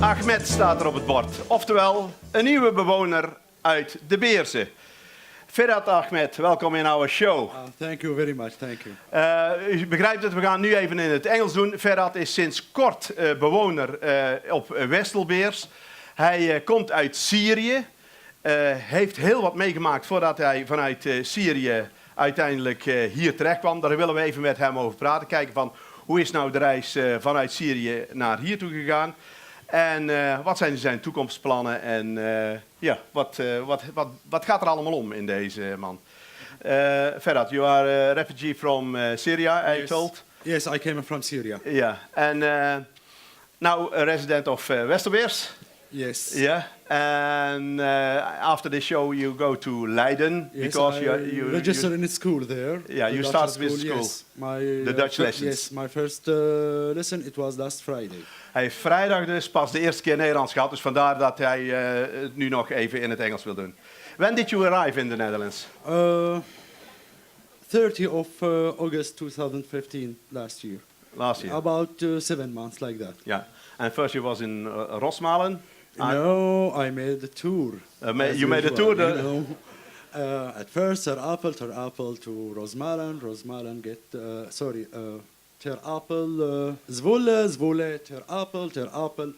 Achmed staat er op het bord. Oftewel, een nieuwe bewoner uit de Beersen. Ferhad Achmed, welkom in our show. Thank you very much, thank you. U begrijpt het, we gaan nu even in het Engels doen. Ferhad is sinds kort bewoner op Westelbeers. Hij komt uit Syrië. Heeft heel wat meegemaakt voordat hij vanuit Syrië uiteindelijk hier terecht kwam. Daar willen we even met hem over praten. Kijken van hoe is nou de reis vanuit Syrië naar hier toe gegaan. En wat zijn zijn toekomstplannen en ja, wat gaat er allemaal om in deze man? Ferhad, you are a refugee from Syria, I told. Yes, I came from Syria. Yeah, and now a resident of Westerbeers. Yes. Yeah, and after this show you go to Leiden because you registered in a school there. Yeah, you started with school. Yes, the Dutch lessons. Yes, my first lesson it was last Friday. Hij heeft vrijdag dus pas de eerste keer Nederlands gehad, dus vandaar dat hij het nu nog even in het Engels wil doen. When did you arrive in the Netherlands? 30 of August 2015, last year. Last year. About 7 months, like that. Yeah, and first you was in Rosmalen. No, I made the tour. You made a tour. You know. At first, Ter Apel to Rosmalen, Ter Apel, Zwolle, Ter Apel,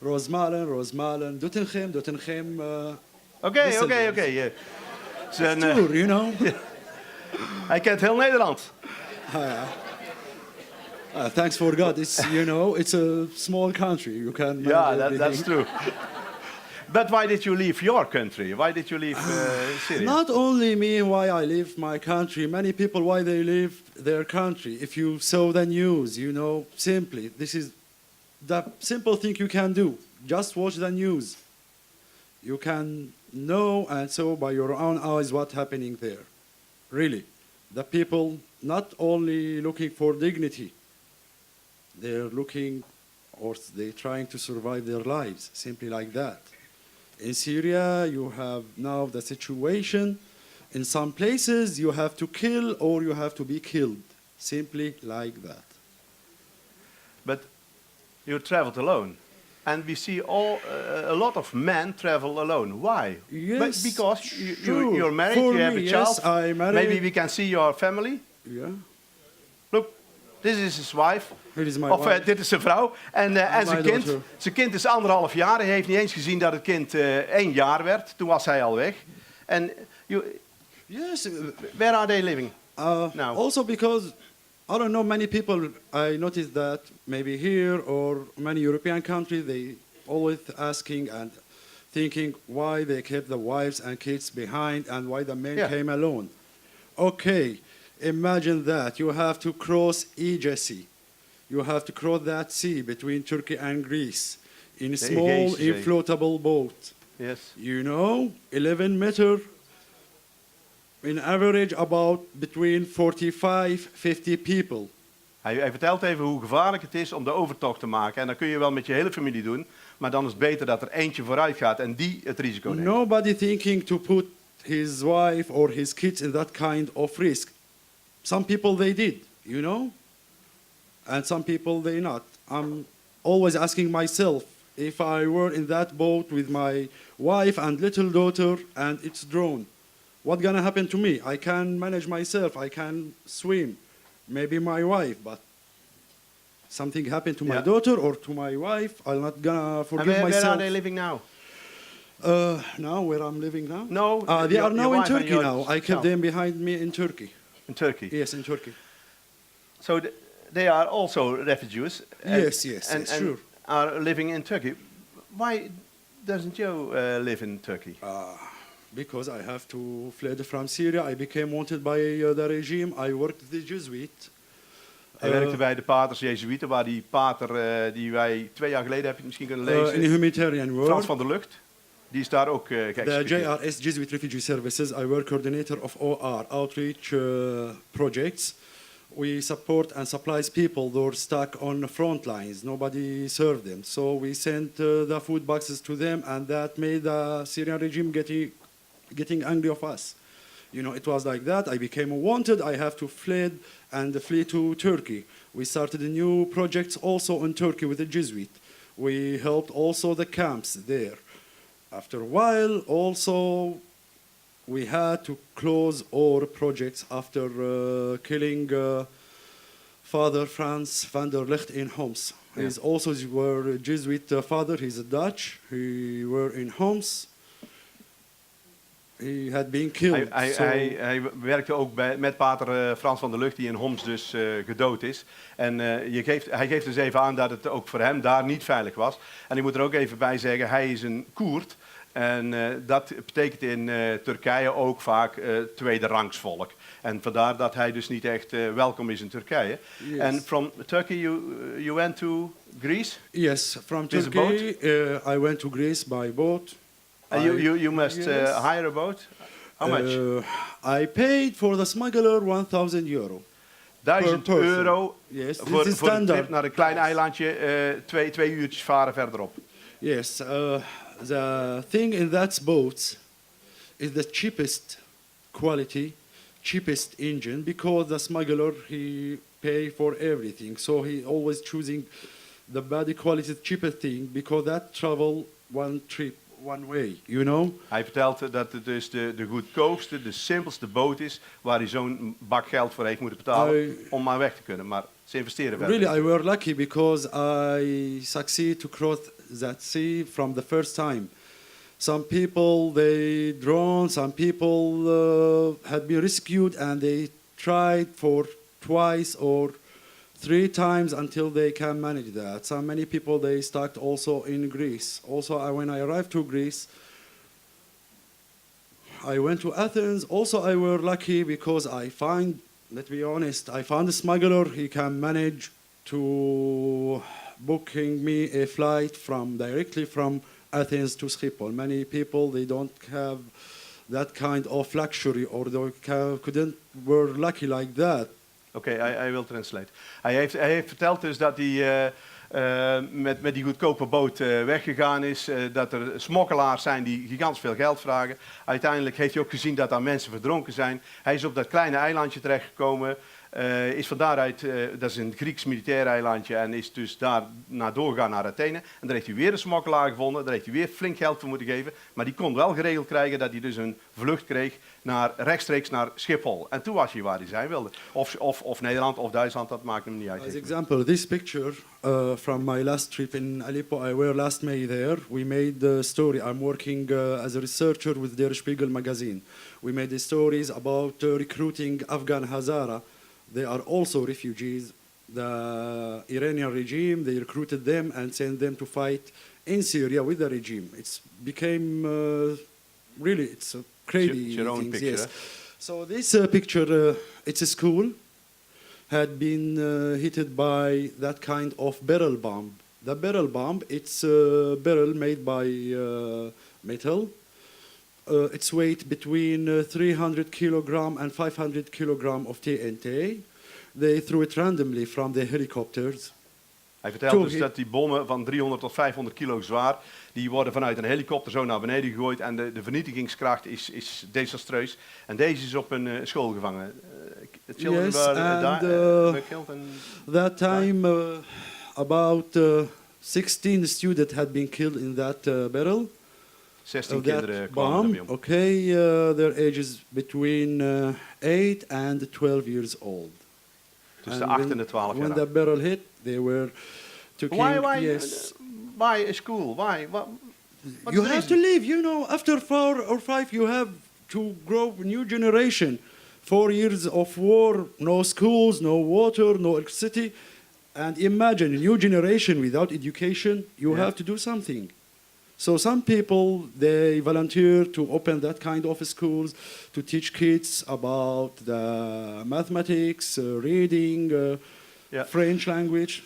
Rosmalen, Doetinchem. Okay. Yeah. Tour, you know. Hij kent heel Nederland. Thanks for God. It's it's a small country. You can. Yeah, that's true. But why did you leave your country? Why did you leave Syria? Not only me, why I leave my country. Many people, why they leave their country. If you saw the news, simply, this is the simple thing you can do. Just watch the news. You can know and saw by your own eyes what's happening there. Really. The people not only looking for dignity, they're looking or they're trying to survive their lives, simply like that. In Syria, you have now the situation. In some places, you have to kill or you have to be killed. Simply like that. But you traveled alone. And we see a lot of men travel alone. Why? Yes, because sure. You're married, For you have me, a child. yes, I'm married. Maybe we can see your family. Yeah. Look, this is his wife. It is my Of wife. Dit is zijn vrouw. En zijn kind. Daughter. Zijn kind is 1,5 jaar. Hij heeft niet eens gezien dat het kind 1 jaar werd. Toen was hij al weg. En Yes. where are they living now? Also because, I don't know, many people, I noticed that maybe here or many European countries, they always asking and thinking why they kept the wives and kids behind and why the men came alone. Okay, imagine that. You have to cross Aegean Sea. You have to cross that sea between Turkey and Greece in a small inflatable boat. Yes. 11 meter, in average about between 45, 50 people. Hij vertelt even hoe gevaarlijk het is om de overtocht te maken. En dat kun je wel met je hele familie doen. Maar dan is het beter dat er eentje vooruit gaat en die het risico neemt. Nobody thinking to put his wife or his kids in that kind of risk. Some people they did, and some people they not. I'm always asking myself, if I were in that boat with my wife and little daughter and it's drawn, what's gonna happen to me? I can manage myself, I can swim, maybe my wife, but something happened to my daughter or to my wife, I'm not gonna forgive myself. Where are they living now? Now, where I'm living now? No, they are now in Turkey now. I kept them behind me in Turkey. In Turkey? Yes, in Turkey. So they are also refugees? Yes, sure. Are living in Turkey. Why doesn't you live in Turkey? Because I have to fled from Syria. I became wanted by the regime. I worked with the Jesuit. Hij werkte bij de paters Jezuïeten, waar die pater die wij 2 jaar geleden, heb je het misschien kunnen lezen, in a humanitarian work. Frans van der Lucht, die is daar ook geëxecuteerd. The JRS, Jesuit Refugee Services, I work coordinator of OR, outreach projects. We support and supplies people who are stuck on the front lines. Nobody served them. So we sent the food boxes to them, and that made the Syrian regime getting angry of us. It was like that. I became wanted. I have to flee to Turkey. We started a new project also in Turkey with the Jesuit. We helped also the camps there. After a while, also, we had to close our projects after killing Father Franz van der Licht in Homs. Yeah. He's also were a Jesuit father. He's a Dutch. He were in Homs. He had been killed. Hij werkte ook met pater Frans van der Lucht, die in Homs dus gedood is. En hij geeft dus even aan dat het ook voor hem daar niet veilig was. En ik moet er ook even bij zeggen, hij is een Koerd. En dat betekent in Turkije ook vaak tweede rangsvolk. En vandaar dat hij dus niet echt welkom is in Turkije. Yes. And from Turkey you went to Greece? Yes, from With a Turkey, I went to Greece by boat. And you must hire a boat? How much? I paid for the smuggler €1,000. 1000 per person. euro Yes, voor this is een trip standard. naar een klein eilandje, twee uurtjes varen verderop. Yes, the thing in that boat is the cheapest quality, cheapest engine, because the smuggler, he pay for everything. So he always choosing the body quality, cheapest thing, because that travel one trip, one way, you know? Hij vertelt dat het dus de goedkoopste, de simpelste boot is waar hij zo'n bak geld voor heeft moeten betalen om maar weg te kunnen. Maar ze investeren verder. Really, I were lucky because I succeed to cross that sea from the first time. Some people, they drowned, some people had been rescued and they tried for twice or 3 times until they can manage that. So many people, they stuck also in Greece. Also, when I arrived to Greece, I went to Athens. Also, I were lucky because I find, let's be honest, I found a smuggler. He can manage to booking me a flight directly from Athens to Schiphol. Many people, they don't have that kind of luxury or they were lucky like that. Oké, I will translate. Hij heeft verteld dus dat hij met die goedkope boot weggegaan is. Dat er smokkelaars zijn die gigantisch veel geld vragen. Uiteindelijk heeft hij ook gezien dat daar mensen verdronken zijn. Hij is op dat kleine eilandje terechtgekomen. Is van daaruit, dat is een Grieks militair eilandje, en is dus daarna doorgegaan naar Athene. En daar heeft hij weer een smokkelaar gevonden, daar heeft hij weer flink geld voor moeten geven. Maar die kon wel geregeld krijgen dat hij dus een vlucht kreeg rechtstreeks naar Schiphol. En toen was hij waar hij zijn wilde. Of Nederland of Duitsland, dat maakt hem niet uit. As example, this picture from my last trip in Aleppo, I were last May there. We made the story. I'm working as a researcher with Der Spiegel magazine. We made the stories about recruiting Afghan Hazara. They are also refugees. The Iranian regime, they recruited them and sent them to fight in Syria with the regime. It's became really, it's a crazy It's your own things, picture. yes. So this picture, it's a school, had been hit by that kind of barrel bomb. The barrel bomb, it's a barrel made by metal. Its weight between 300 kilogram and 500 kilogram of TNT. They threw it randomly from the helicopters. Hij vertelt dus dat die bommen van 300 tot 500 kilo zwaar, die worden vanuit een helikopter zo naar beneden gegooid. En de vernietigingskracht is desastreus. En deze is op een school gevangen. Children Yes, were killed and that time about 16 students had been killed in that barrel. 16 of kinderen that kwamen bomb. erbij om. Okay, their ages between 8 and 12 years old. Tussen de 8 en de 12 When jaar. the barrel hit, they were taking. Why a school? Why? What You have to leave. You know, after 4 or 5, you have to grow a new generation. 4 years of war, no schools, no water, no electricity, and imagine a new generation without education. You have to do something. So some people, they volunteer to open that kind of schools to teach kids about the mathematics, reading, French language.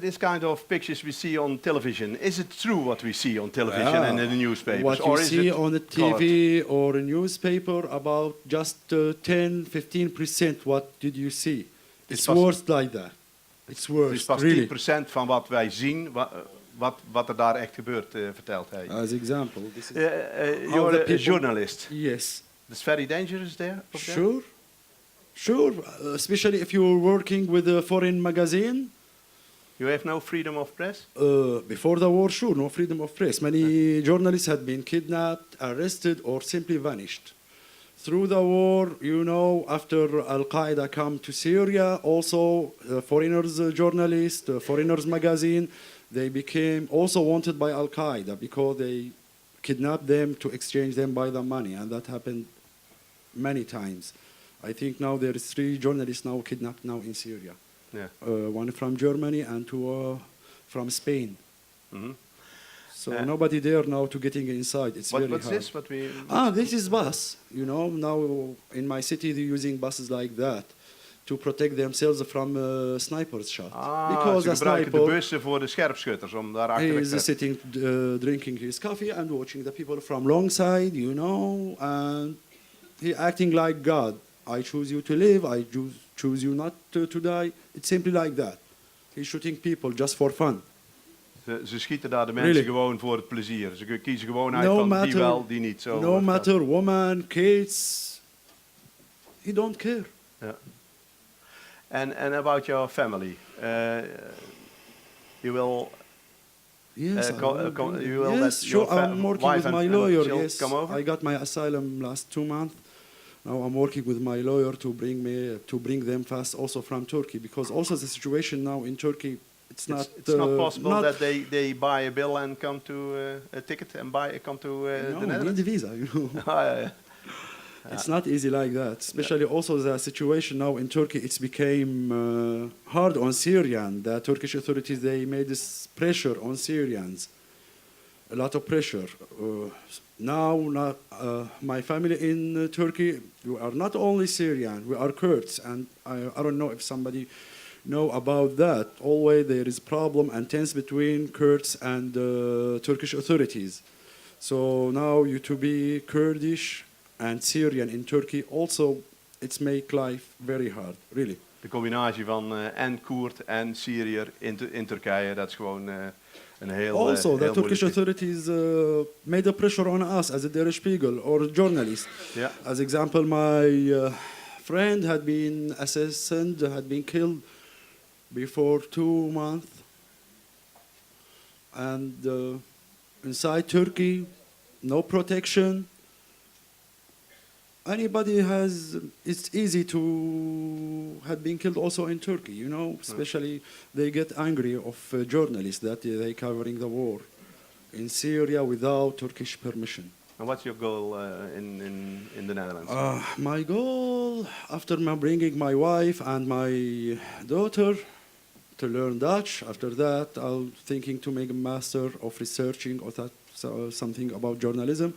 This kind of pictures we see on television, is it true what we see on television and in the newspapers? What or you is see it on the TV or a newspaper, about just 10-15%, what did you see? It's worse like that. It's worse, Het is pas really. 10% van wat wij zien, wat er daar echt gebeurt, vertelt hij. As example, this is You're a journalist. Yes. It's very dangerous there? Sure. Sure, especially if you're working with a foreign magazine. You have no freedom of press? Before the war, sure, no freedom of press. Many journalists had been kidnapped, arrested, or simply vanished. Through the war, you know, after Al-Qaeda come to Syria, also foreigners journalists, foreigners magazine, they became also wanted by Al-Qaeda because they kidnapped them to exchange them by the money, and that happened many times. I think now there is 3 journalists now kidnapped now in Syria. Yeah. One from Germany and 2 from Spain. Mm-hmm. So nobody there now to getting inside. It's very what's hard. this? What we? This is bus. You know, now in my city they're using buses like that to protect themselves from snipers shot. Because ze gebruiken de bussen voor de scherpschutters om daar achter he te is zetten. sitting, drinking his coffee and watching the people from long side, you know, and he acting like God. I choose you to live. I choose you not to die. It's simply like that. He's shooting people just for fun. Ze schieten daar de mensen gewoon voor het plezier. Ze kiezen gewoon uit van die wel, die niet. Zo no matter woman, kids, he don't care. Ja. And about your family, you will. Yes, you will yes, sure. I'm working with my lawyer. Yes, come over? I got my asylum last 2 months. Now I'm working with my lawyer to bring them fast also from Turkey, because also the situation now in Turkey. It's not possible that they buy a bill and come to a ticket and come to the Netherlands. No, need the visa, you know. Yeah. It's not easy like that. Especially also the situation now in Turkey. It's became hard on Syrians. The Turkish authorities, they made this pressure on Syrians. A lot of pressure. Now, my family in Turkey, we are not only Syrian, we are Kurds, and I don't know if somebody know about that. Always there is problem and tense between Kurds and Turkish authorities. So now you to be Kurdish and Syrian in Turkey also, it's make life very hard, really. De combinatie van en Koerd en Syriër in Turkije, dat is gewoon een heel. Also, the heel Turkish authorities made a pressure on us as a Der Spiegel or journalist. Yeah. As example, my friend had been assassinated, had been killed before 2 months, and inside Turkey, no protection. Anybody it's easy to have been killed also in Turkey, you know, especially they get angry of journalists that they covering the war in Syria without Turkish permission. And what's your goal in the Netherlands? My goal, after bringing my wife and my daughter to learn Dutch, after that I'm thinking to make a master of researching or something about journalism.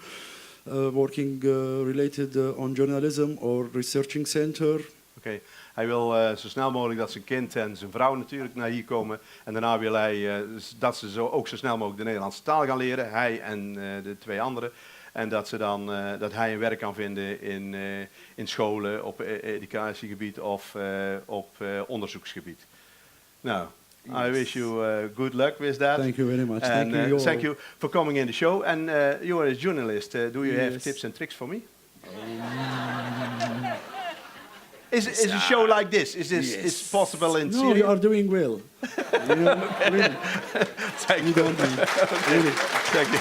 Working related on journalism or researching center. Oké. Hij wil zo snel mogelijk dat zijn kind en zijn vrouw natuurlijk naar hier komen. En daarna wil hij dat ze ook zo snel mogelijk de Nederlandse taal gaan leren. Hij en de 2 anderen. En dat hij een werk kan vinden in scholen, op educatiegebied of op onderzoeksgebied. Nou, I wish you good luck with that. Thank you very much. And thank you for coming in the show. And you are a journalist. Do you have tips and tricks for me? Is a show like this? Is possible in Syria? No, you are doing well. You know, really. Thank you. Really. Thank you.